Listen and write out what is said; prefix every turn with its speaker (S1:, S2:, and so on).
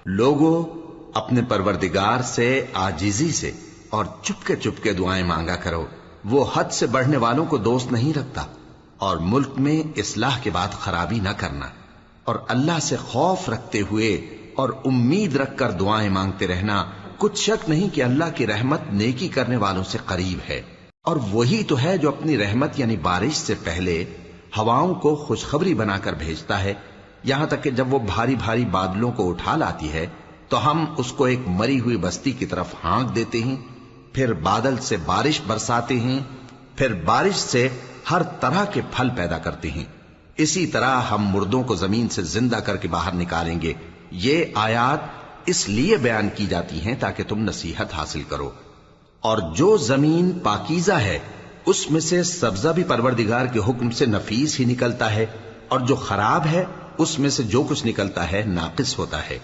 S1: لوگوں اپنے پروردگار سے عاجزی سے اور چپکے دعائیں مانگا کرو، وہ حد سے بڑھنے والوں کو دوست نہیں رکھتا، اور ملک میں اصلاح کے بعد خرابی نہ کرنا، اور اللہ سے خوف رکھتے ہوئے اور امید رکھ کر دعائیں مانگتے رہنا۔ کچھ شک نہیں کہ اللہ کی رحمت نیکی کرنے والوں سے قریب ہے، اور وہی تو ہے جو اپنی رحمت یعنی بارش سے پہلے ہواؤں کو خوشخبری بنا کر بھیجتا ہے، یہاں تک کہ جب وہ بھاری بھاری بادلوں کو اٹھا لاتی ہے تو ہم اس کو ایک مری ہوئی بستی کی طرف ہانک دیتے ہیں، پھر بادل سے بارش برساتے ہیں، پھر بارش سے ہر طرح کے پھل پیدا کرتے ہیں۔ اسی طرح ہم مردوں کو زمین سے زندہ کر کے باہر نکالیں گے۔ یہ آیات اس لیے بیان کی جاتی ہیں تاکہ تم نصیحت حاصل کرو۔ اور جو زمین پاکیزہ ہے اس میں سے سبزہ بھی پروردگار کے حکم سے نفیس ہی نکلتا ہے، اور جو خراب ہے اس میں سے جو کچھ نکلتا ہے ناقص ہوتا ہے۔